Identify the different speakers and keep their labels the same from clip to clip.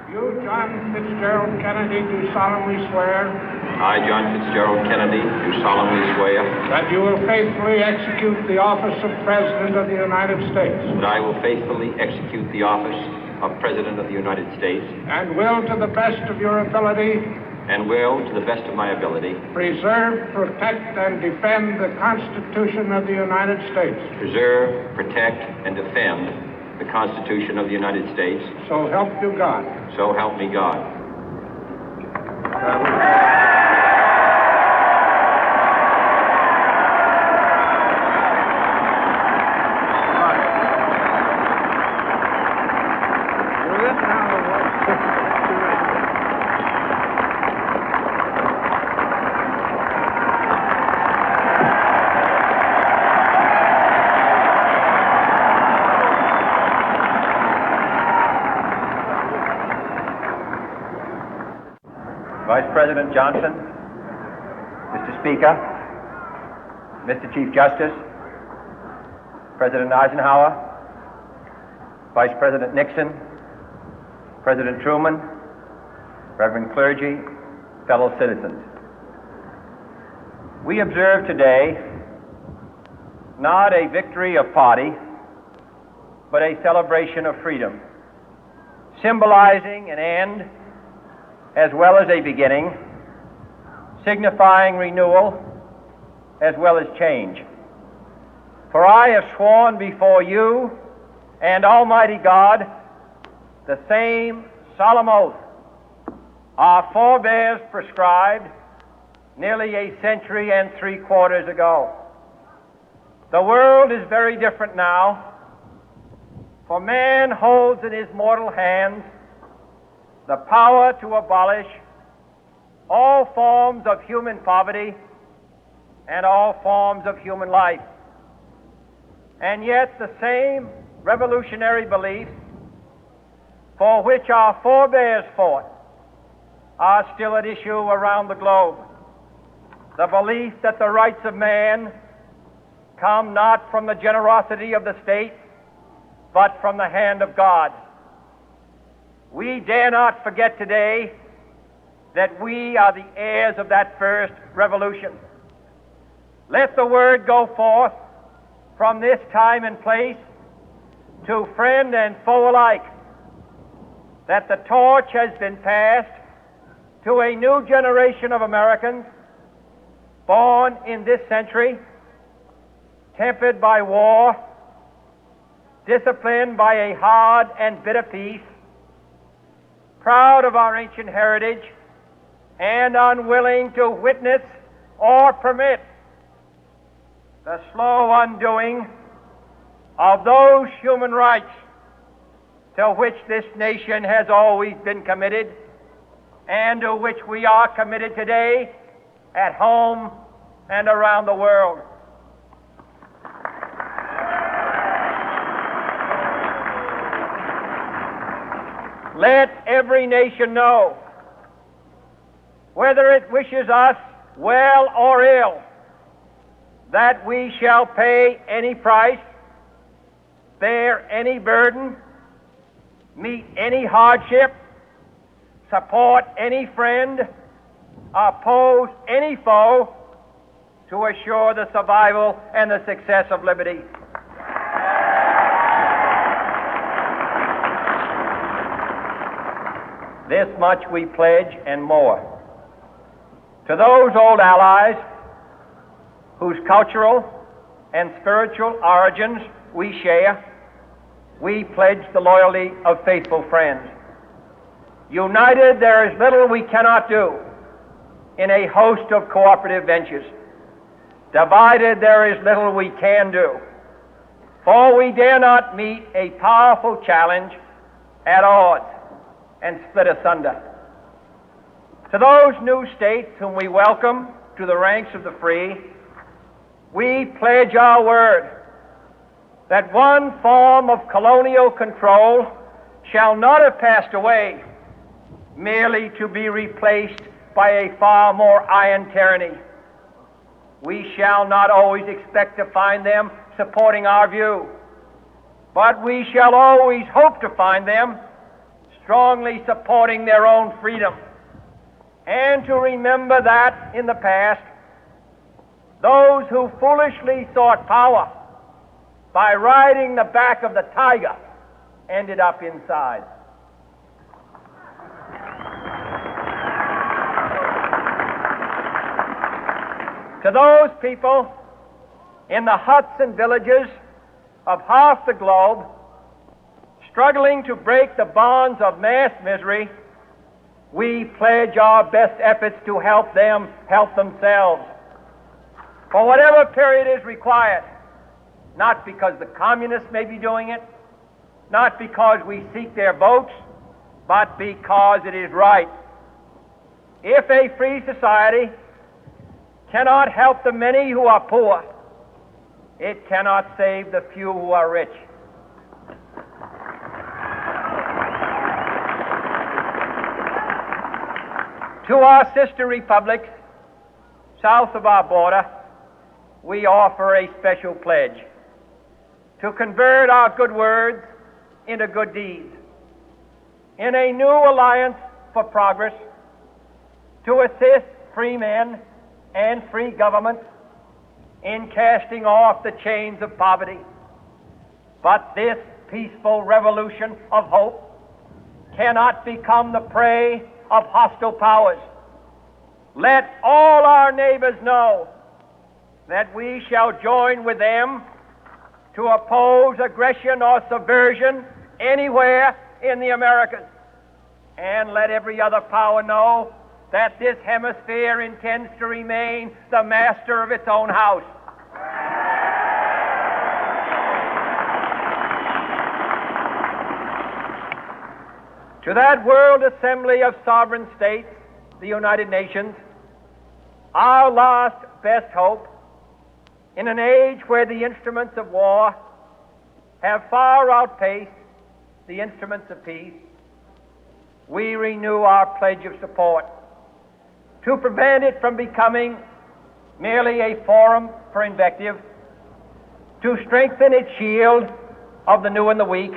Speaker 1: You, John Fitzgerald Kennedy, do solemnly swear
Speaker 2: I, John Fitzgerald Kennedy, do solemnly swear
Speaker 1: that you will faithfully execute the office of President of the United States
Speaker 2: that I will faithfully execute the office of President of the United States
Speaker 1: and will, to the best of your ability,
Speaker 2: and will, to the best of my ability,
Speaker 1: preserve, protect, and defend the Constitution of the United States.
Speaker 2: preserve, protect, and defend the Constitution of the United States.
Speaker 1: So help you God.
Speaker 2: So help me God.
Speaker 3: Vice President Johnson, Mr. Speaker, Mr. Chief Justice, President Eisenhower, Vice President Nixon, President Truman, Reverend clergy, fellow citizens. We observe today not a victory of party, but a celebration of freedom, symbolizing an end as well as a beginning, signifying renewal as well as change. For I have sworn before you and Almighty God the same solemn oath our forebears prescribed nearly a century and 3/4 ago. The world is very different now, for man holds in his mortal hands the power to abolish all forms of human poverty and all forms of human life. And yet the same revolutionary beliefs for which our forebears fought are still at issue around the globe. The belief that the rights of man come not from the generosity of the state, but from the hand of God. We dare not forget today that we are the heirs of that first revolution. Let the word go forth from this time and place to friend and foe alike that the torch has been passed to a new generation of Americans born in this century, tempered by war, disciplined by a hard and bitter peace, proud of our ancient heritage, and unwilling to witness or permit the slow undoing of those human rights to which this nation has always been committed and to which we are committed today at home and around the world. Let every nation know, whether it wishes us well or ill, that we shall pay any price, bear any burden, meet any hardship, support any friend, oppose any foe to assure the survival and the success of liberty. This much we pledge and more. To those old allies whose cultural and spiritual origins we share, we pledge the loyalty of faithful friends. United, there is little we cannot do in a host of cooperative ventures. Divided, there is little we can do, for we dare not meet a powerful challenge at odds and split asunder. To those new states whom we welcome to the ranks of the free, we pledge our word that one form of colonial control shall not have passed away, merely to be replaced by a far more iron tyranny. We shall not always expect to find them supporting our view, but we shall always hope to find them strongly supporting their own freedom, and to remember that in the past, those who foolishly sought power by riding the back of the tiger ended up inside. To those people in the huts and villages of half the globe struggling to break the bonds of mass misery, we pledge our best efforts to help them help themselves for whatever period is required, not because the communists may be doing it, not because we seek their votes, but because it is right. If a free society cannot help the many who are poor, it cannot save the few who are rich. To our sister republics south of our border, we offer a special pledge to convert our good words into good deeds, in a new alliance for progress, to assist free men and free governments in casting off the chains of poverty. But this peaceful revolution of hope cannot become the prey of hostile powers. Let all our neighbors know that we shall join with them to oppose aggression or subversion anywhere in the Americas. And let every other power know that this hemisphere intends to remain the master of its own house. To that World Assembly of Sovereign States, the United Nations, our last best hope, in an age where the instruments of war have far outpaced the instruments of peace, we renew our pledge of support to prevent it from becoming merely a forum for invective, to strengthen its shield of the new and the weak,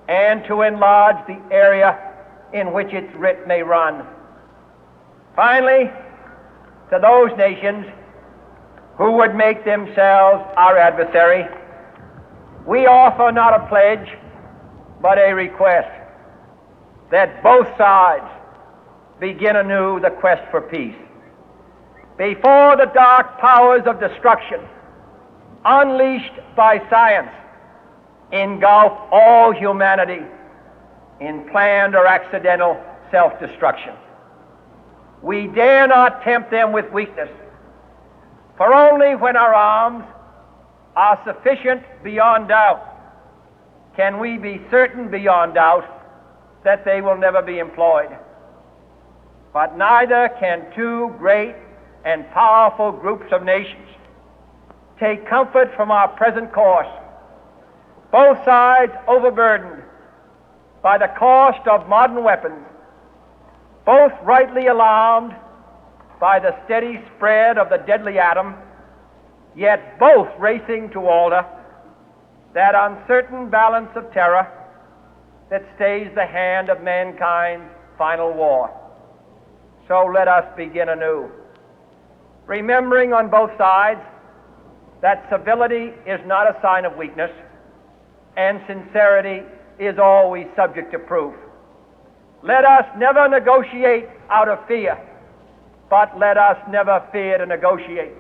Speaker 3: and to enlarge the area in which its writ may run. Finally, to those nations who would make themselves our adversary, we offer not a pledge, but a request that both sides begin anew the quest for peace. Before the dark powers of destruction, unleashed by science, engulf all humanity in planned or accidental self-destruction, we dare not tempt them with weakness, for only when our arms are sufficient beyond doubt can we be certain beyond doubt that they will never be employed. But neither can two great and powerful groups of nations take comfort from our present course, both sides overburdened by the cost of modern weapons, both rightly alarmed by the steady spread of the deadly atom, yet both racing to alter that uncertain balance of terror that stays the hand of mankind's final war. So let us begin anew, remembering on both sides that civility is not a sign of weakness, and sincerity is always subject to proof. Let us never negotiate out of fear, but let us never fear to negotiate.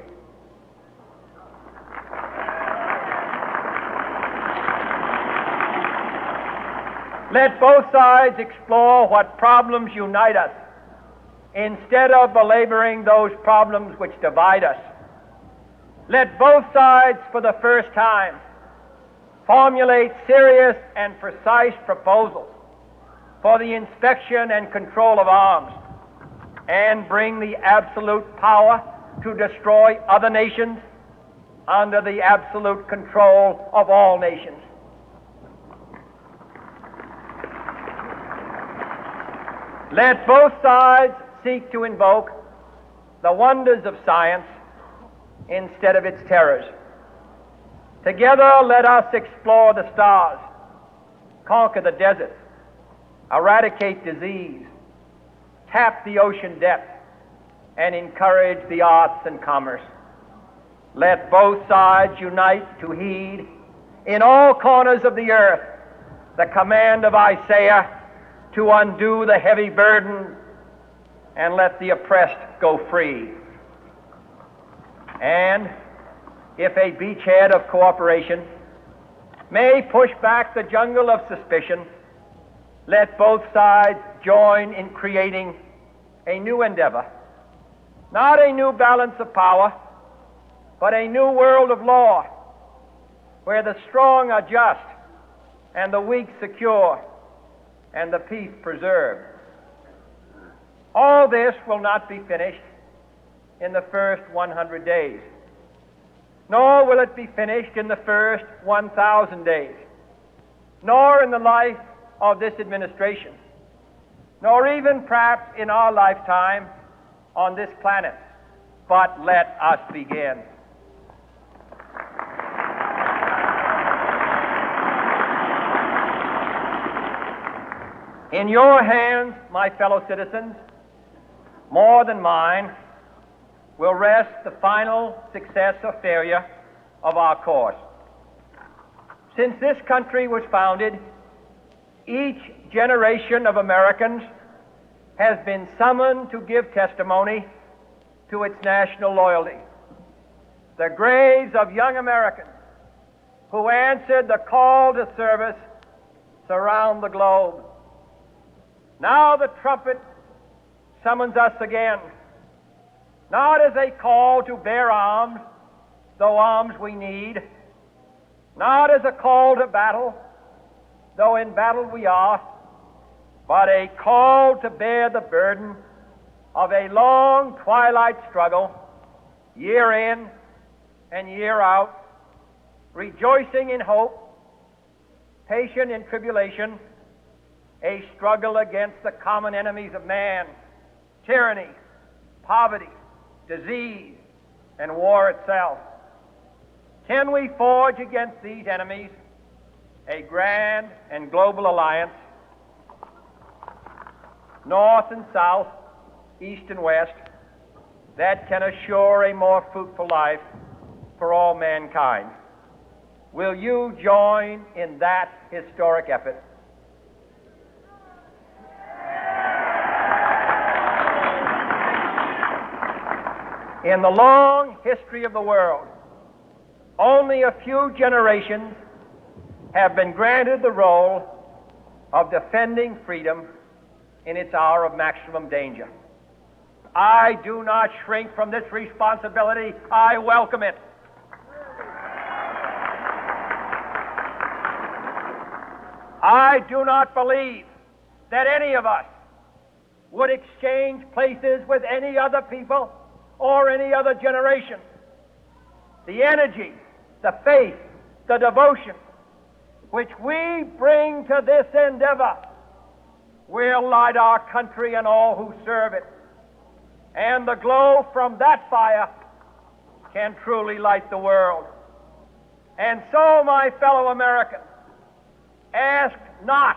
Speaker 3: Let both sides explore what problems unite us, instead of belaboring those problems which divide us. Let both sides, for the first time, formulate serious and precise proposals for the inspection and control of arms, and bring the absolute power to destroy other nations under the absolute control of all nations. Let both sides seek to invoke the wonders of science instead of its terrors. Together let us explore the stars, conquer the deserts, eradicate disease, tap the ocean depth, and encourage the arts and commerce. Let both sides unite to heed in all corners of the earth the command of Isaiah to undo the heavy burden and let the oppressed go free. And if a beachhead of cooperation may push back the jungle of suspicion, let both sides join in creating a new endeavor, not a new balance of power, but a new world of law, where the strong are just and the weak secure and the peace preserved. All this will not be finished in the first 100 days, nor will it be finished in the first 1,000 days, nor in the life of this administration, nor even perhaps in our lifetime on this planet. But let us begin. In your hands, my fellow citizens, more than mine, will rest the final success or failure of our course. Since this country was founded, each generation of Americans has been summoned to give testimony to its national loyalty. The graves of young Americans who answered the call to service surround the globe. Now the trumpet summons us again, not as a call to bear arms, though arms we need, not as a call to battle, though in battle we are, but a call to bear the burden of a long twilight struggle, year in and year out, rejoicing in hope, patient in tribulation, a struggle against the common enemies of man, tyranny, poverty, disease, and war itself. Can we forge against these enemies a grand and global alliance, north and south, east and west, that can assure a more fruitful life for all mankind? Will you join in that historic effort? In the long history of the world, only a few generations have been granted the role of defending freedom in its hour of maximum danger. I do not shrink from this responsibility. I welcome it. I do not believe that any of us would exchange places with any other people or any other generation. The energy, the faith, the devotion which we bring to this endeavor will light our country and all who serve it. And the glow from that fire can truly light the world. And so, my fellow Americans, ask not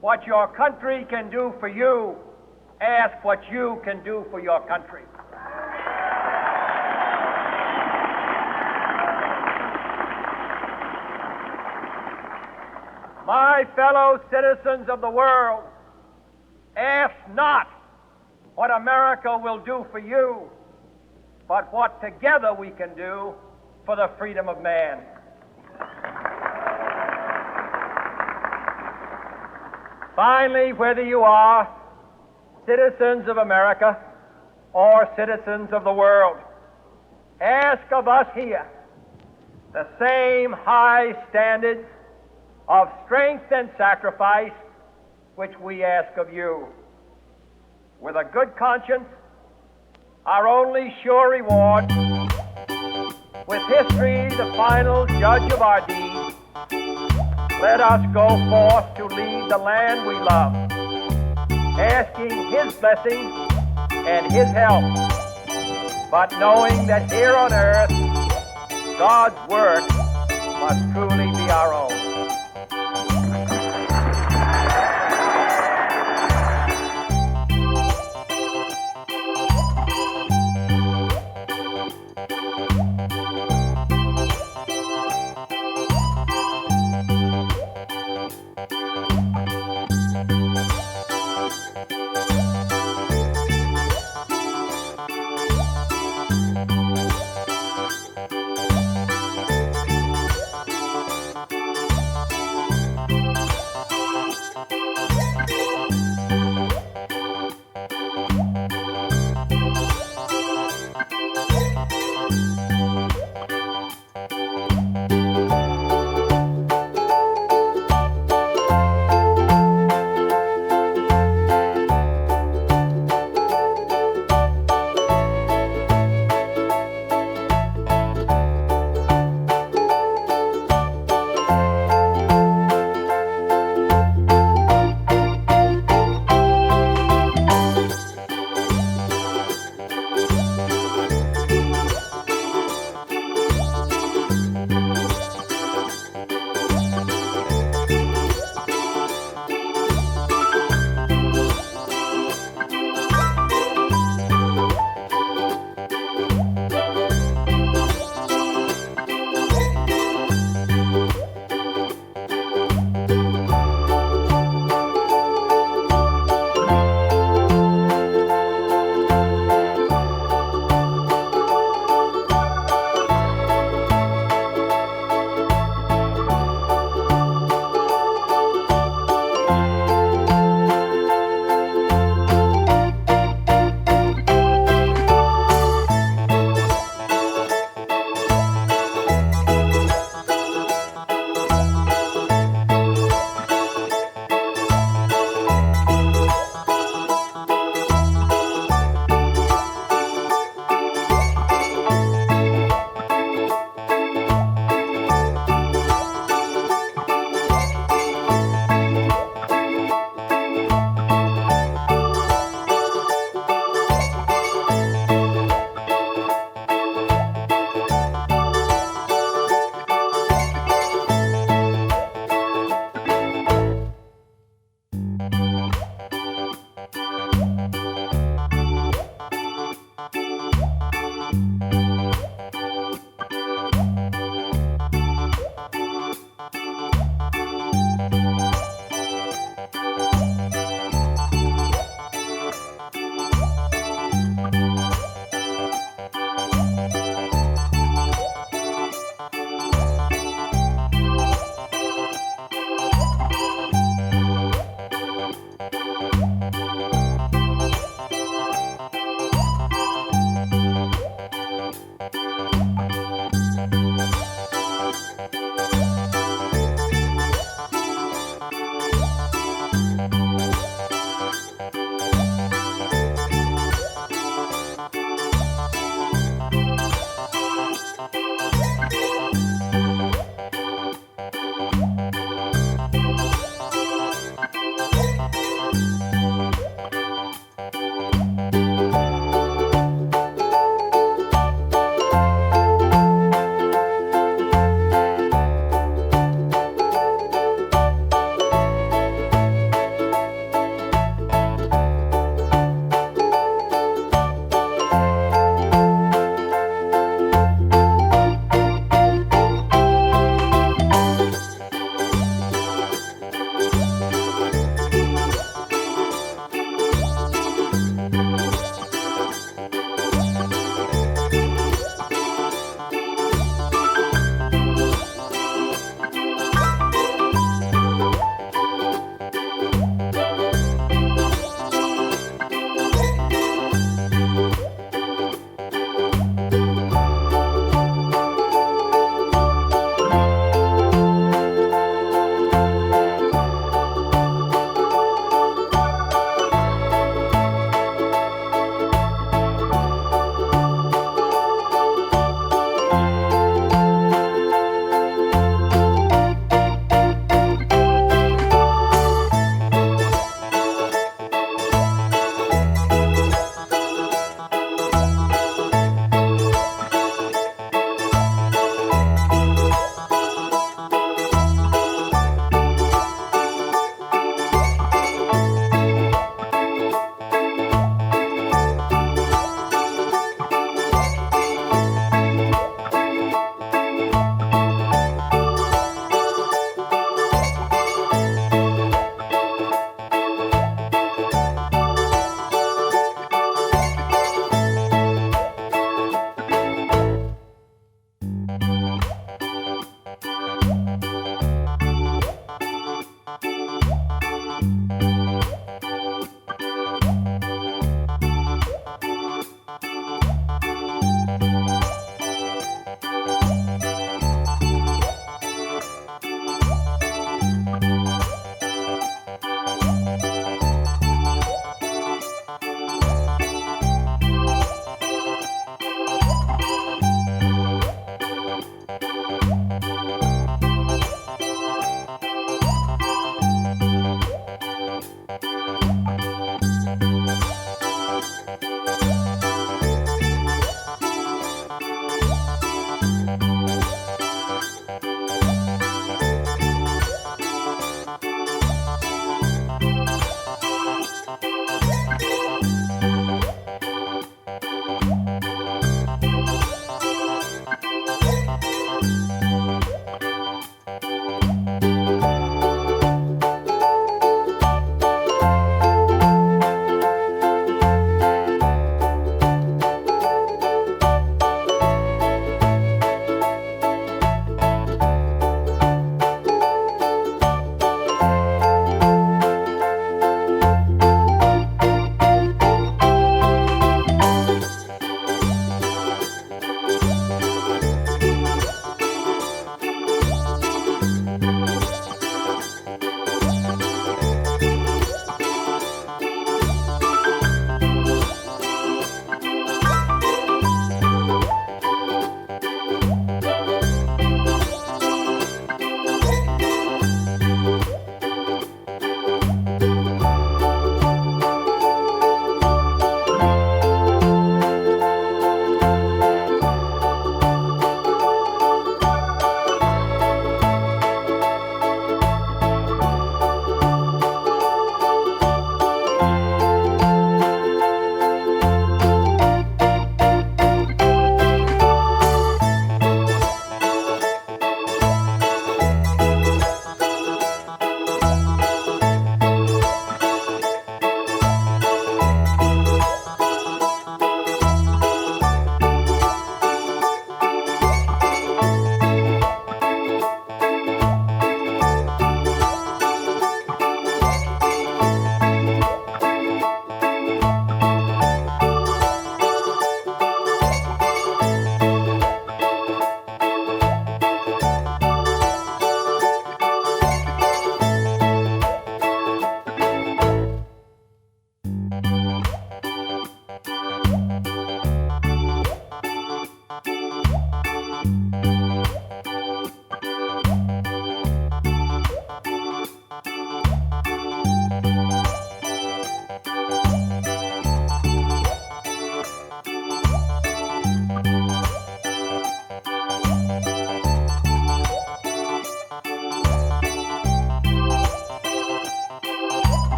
Speaker 3: what your country can do for you, ask what you can do for your country. My fellow citizens of the world, ask not what America will do for you, but what together we can do for the freedom of man. Finally, whether you are citizens of America or citizens of the world, ask of us here the same high standards of strength and sacrifice which we ask of you. With a good conscience, our only sure reward, with history the final judge of our deeds, let us go forth to lead the land we love, asking His blessing and His help, but knowing that here on earth, God's work must truly be our own.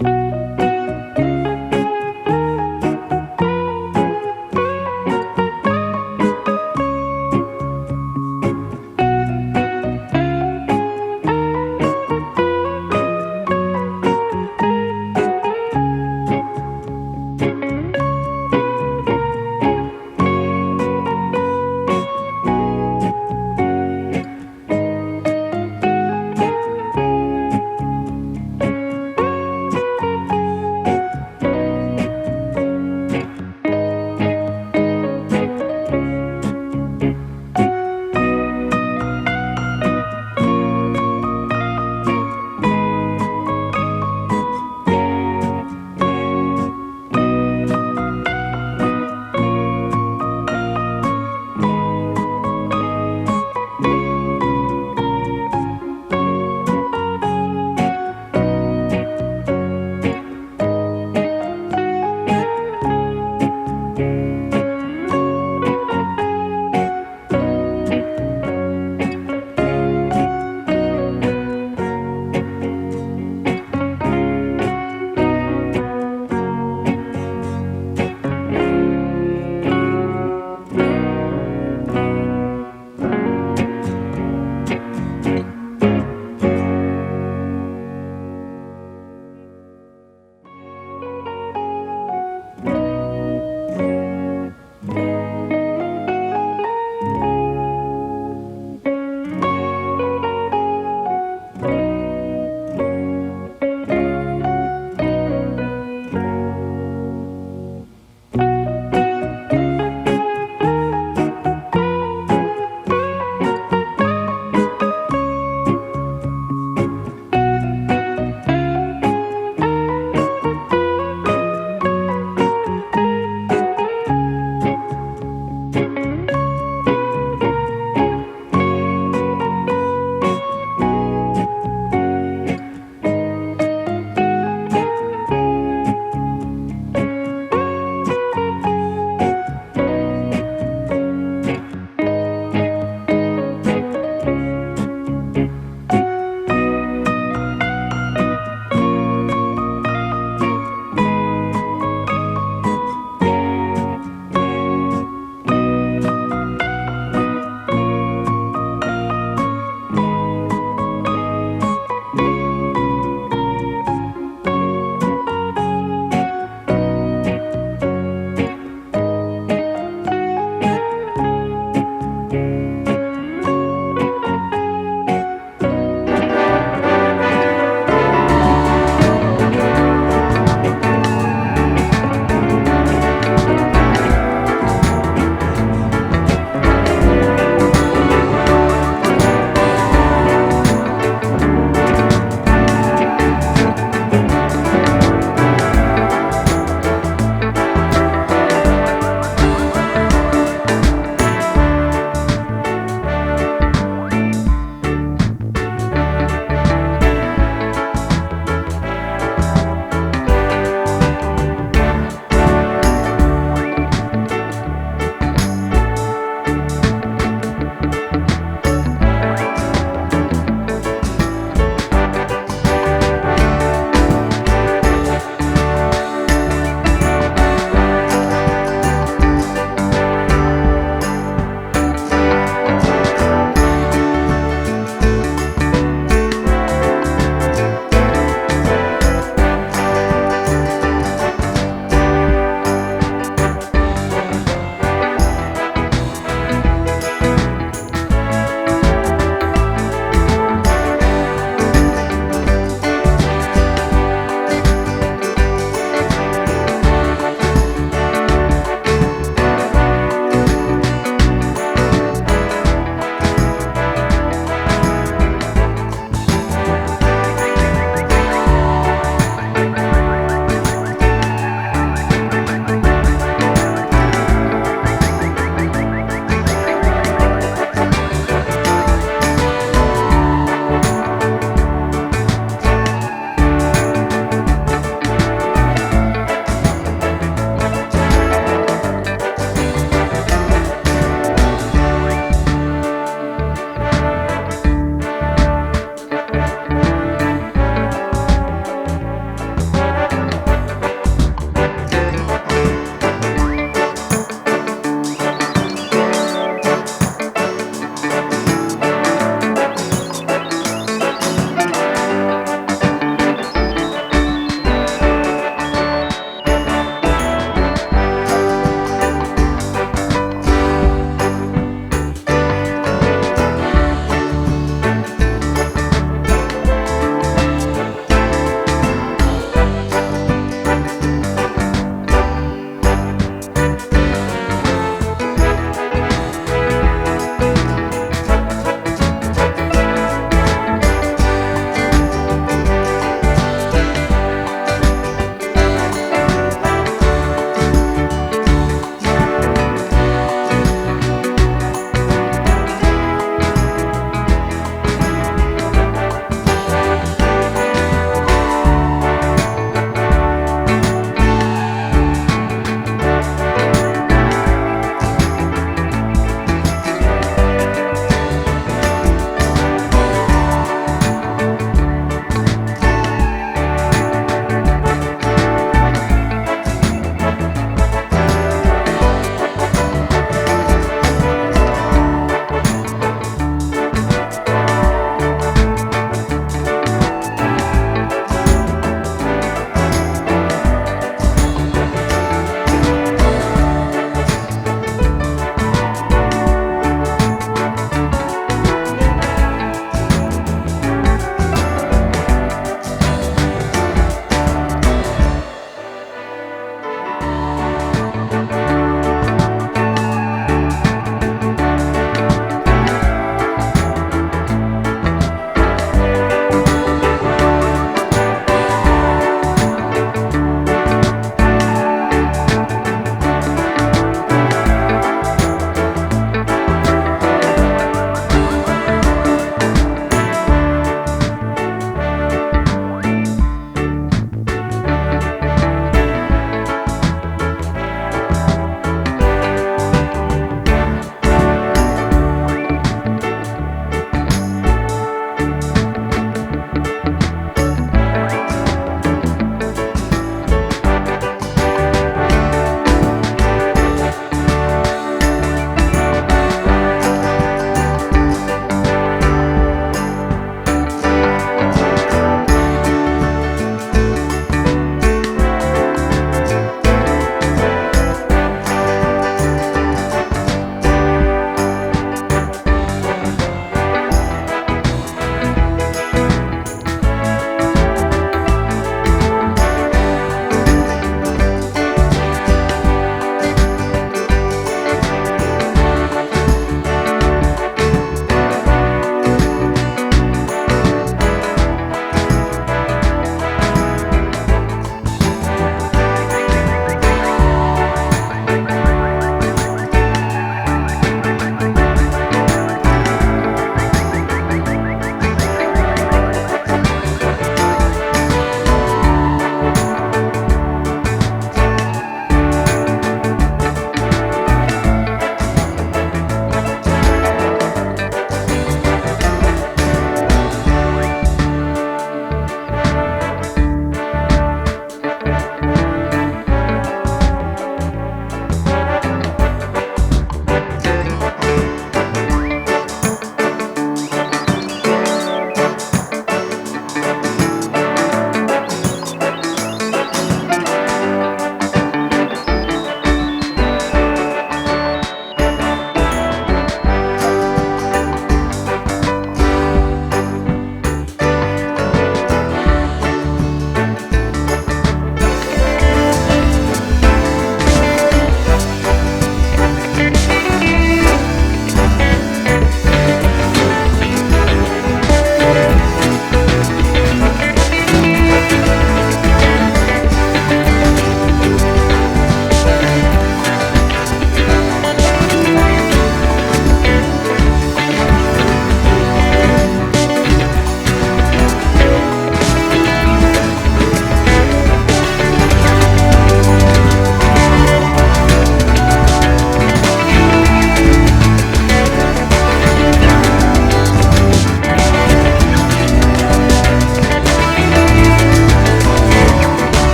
Speaker 3: Thank you.